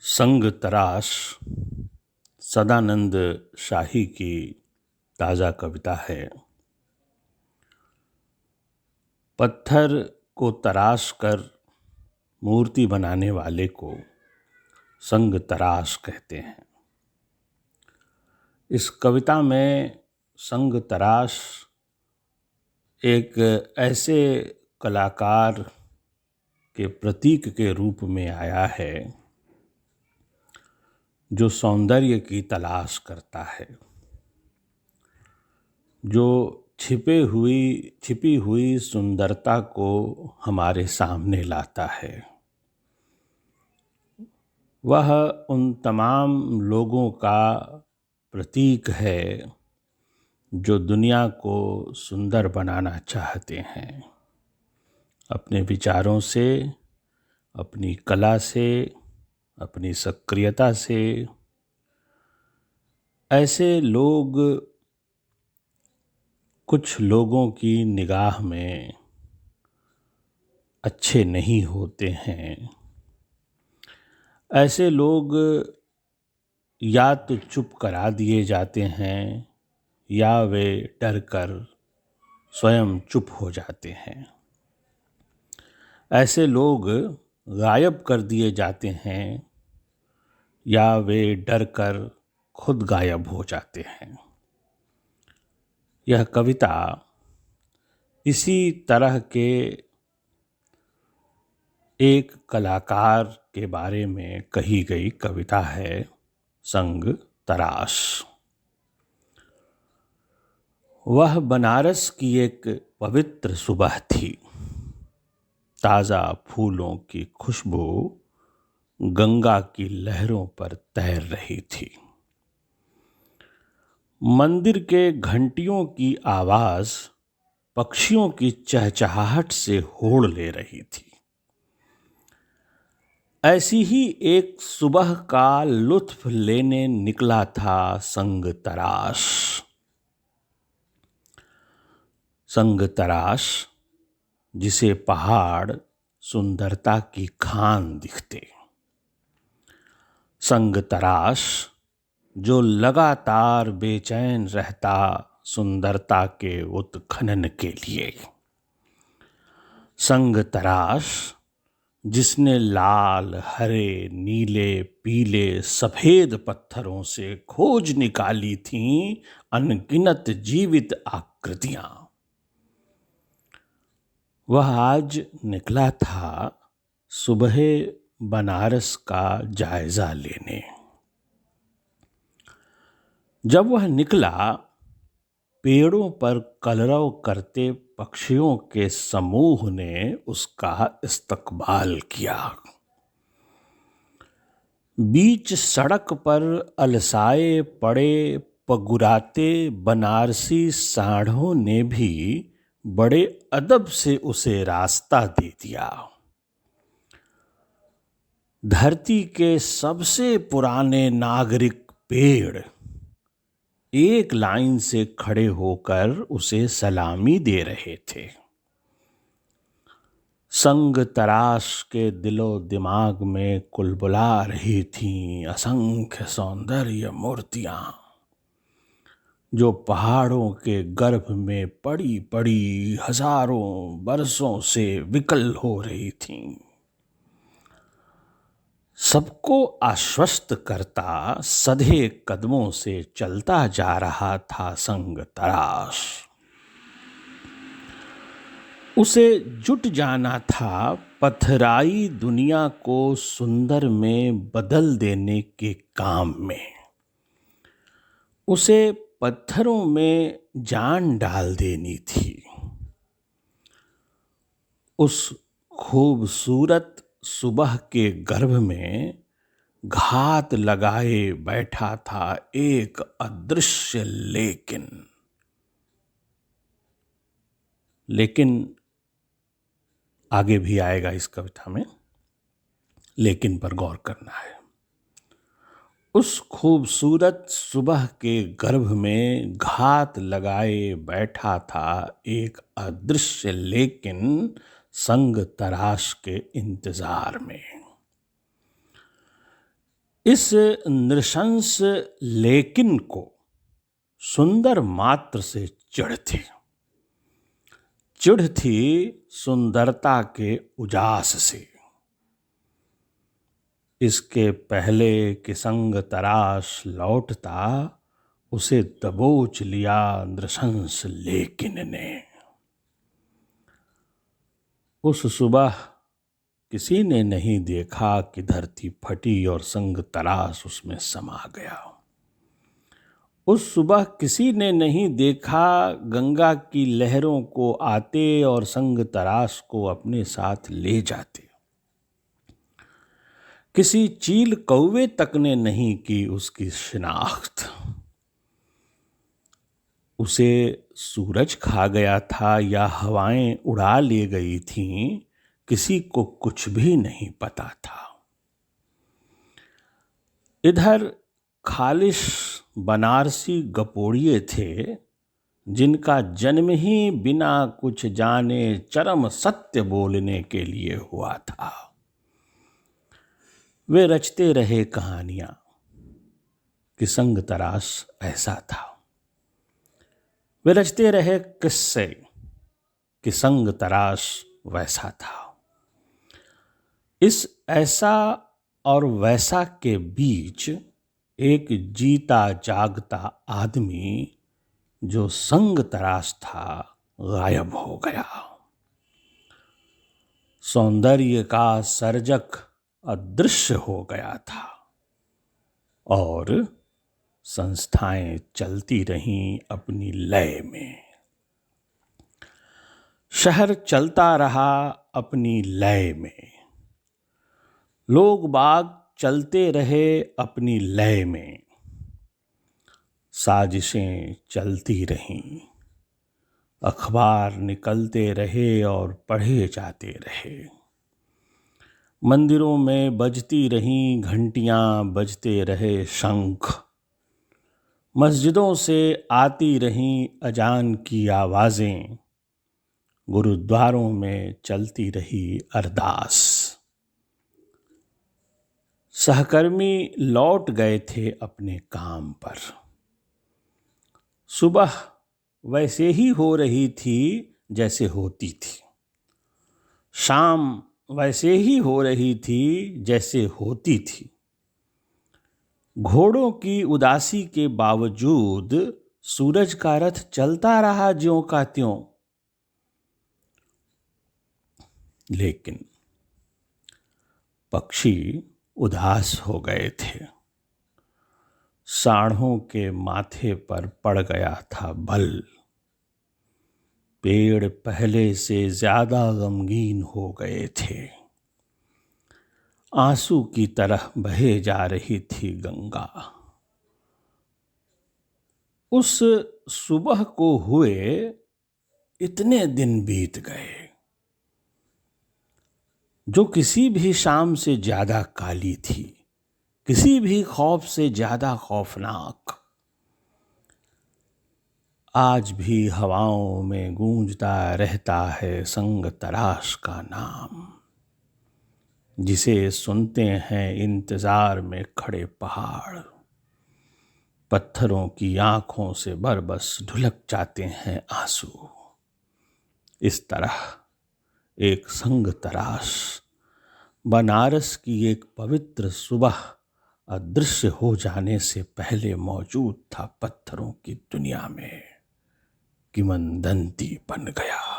संग तराश सदानंद शाही की ताज़ा कविता है। पत्थर को तराश कर मूर्ति बनाने वाले को संग तराश कहते हैं। इस कविता में संग तराश एक ऐसे कलाकार के प्रतीक के रूप में आया है जो सौंदर्य की तलाश करता है, जो छिपी हुई सुंदरता को हमारे सामने लाता है। वह उन तमाम लोगों का प्रतीक है जो दुनिया को सुंदर बनाना चाहते हैं, अपने विचारों से, अपनी कला से, अपनी सक्रियता से। ऐसे लोग कुछ लोगों की निगाह में अच्छे नहीं होते हैं। ऐसे लोग या तो चुप करा दिए जाते हैं या वे डर कर स्वयं चुप हो जाते हैं। ऐसे लोग गायब कर दिए जाते हैं या वे डर कर खुद गायब हो जाते हैं। यह कविता इसी तरह के एक कलाकार के बारे में कही गई कविता है, संग तराश। वह बनारस की एक पवित्र सुबह थी। ताज़ा फूलों की खुशबू गंगा की लहरों पर तैर रही थी। मंदिर के घंटियों की आवाज पक्षियों की चहचहाहट से होड़ ले रही थी। ऐसी ही एक सुबह का लुत्फ लेने निकला था संग तराश। संग तराश जिसे पहाड़ सुंदरता की खान दिखते। संग तराश जो लगातार बेचैन रहता सुंदरता के उत्खनन के लिए। संग तराश जिसने लाल, हरे, नीले, पीले, सफेद पत्थरों से खोज निकाली थीं अनगिनत जीवित आकृतियां। वह आज निकला था सुबह बनारस का जायजा लेने। जब वह निकला, पेड़ों पर कलरव करते पक्षियों के समूह ने उसका इस्तकबाल किया। बीच सड़क पर अलसाए पड़े पगुराते बनारसी साढ़ों ने भी बड़े अदब से उसे रास्ता दे दिया। धरती के सबसे पुराने नागरिक पेड़ एक लाइन से खड़े होकर उसे सलामी दे रहे थे। संग तराश के दिलो दिमाग में कुलबुला रही थीं असंख्य सौंदर्य मूर्तियां, जो पहाड़ों के गर्भ में पड़ी पड़ी हजारों बरसों से विकल हो रही थीं। सबको आश्वस्त करता सधे कदमों से चलता जा रहा था संग तराश। उसे जुट जाना था पथराई दुनिया को सुंदर में बदल देने के काम में। उसे पत्थरों में जान डाल देनी थी। उस खूबसूरत सुबह के गर्भ में घात लगाए बैठा था एक अदृश्य लेकिन आगे भी आएगा इस कविता में, लेकिन पर गौर करना है। उस खूबसूरत सुबह के गर्भ में घात लगाए बैठा था एक अदृश्य लेकिन संग तराश के इंतजार में। इस नृशंस लेकिन को सुंदर मात्र से चिढ़ थी। चिढ़ थी सुंदरता के उजास से। इसके पहले कि संग तराश लौटता, उसे दबोच लिया नृशंस लेकिन ने। उस सुबह किसी ने नहीं देखा कि धरती फटी और संग तराश उसमें समा गया। उस सुबह किसी ने नहीं देखा गंगा की लहरों को आते और संग तराश को अपने साथ ले जाते। किसी चील कौवे तक ने नहीं की उसकी शिनाख्त। उसे सूरज खा गया था या हवाएं उड़ा ले गई थीं, किसी को कुछ भी नहीं पता था। इधर खालिश बनारसी गपोड़िए थे, जिनका जन्म ही बिना कुछ जाने चरम सत्य बोलने के लिए हुआ था। वे रचते रहे कहानियां कि संग तराश ऐसा था। वे रचते रहे किस्से कि संग तराश वैसा था। इस ऐसा और वैसा के बीच एक जीता जागता आदमी जो संग तराश था गायब हो गया। सौंदर्य का सर्जक अदृश्य हो गया था और संस्थाएं चलती रहीं अपनी लय में। शहर चलता रहा अपनी लय में। लोग बाग चलते रहे अपनी लय में। साजिशें चलती रहीं। अखबार निकलते रहे और पढ़े जाते रहे। मंदिरों में बजती रहीं घंटियां, बजते रहे शंख। मस्जिदों से आती रहीं अजान की आवाज़ें। गुरुद्वारों में चलती रही अरदास। सहकर्मी लौट गए थे अपने काम पर। सुबह वैसे ही हो रही थी जैसे होती थी। शाम वैसे ही हो रही थी जैसे होती थी। घोड़ों की उदासी के बावजूद सूरज का रथ चलता रहा ज्यों का त्यों। लेकिन पक्षी उदास हो गए थे। साढ़ों के माथे पर पड़ गया था बल। पेड़ पहले से ज्यादा गमगीन हो गए थे। आंसू की तरह बहे जा रही थी गंगा। उस सुबह को हुए इतने दिन बीत गए जो किसी भी शाम से ज्यादा काली थी, किसी भी खौफ से ज्यादा खौफनाक। आज भी हवाओं में गूंजता रहता है संग तराश का नाम, जिसे सुनते हैं इंतजार में खड़े पहाड़। पत्थरों की आंखों से बरबस ढुलक जाते हैं आंसू। इस तरह एक संग तराश बनारस की एक पवित्र सुबह अदृश्य हो जाने से पहले मौजूद था पत्थरों की दुनिया में, किंवदंती बन गया।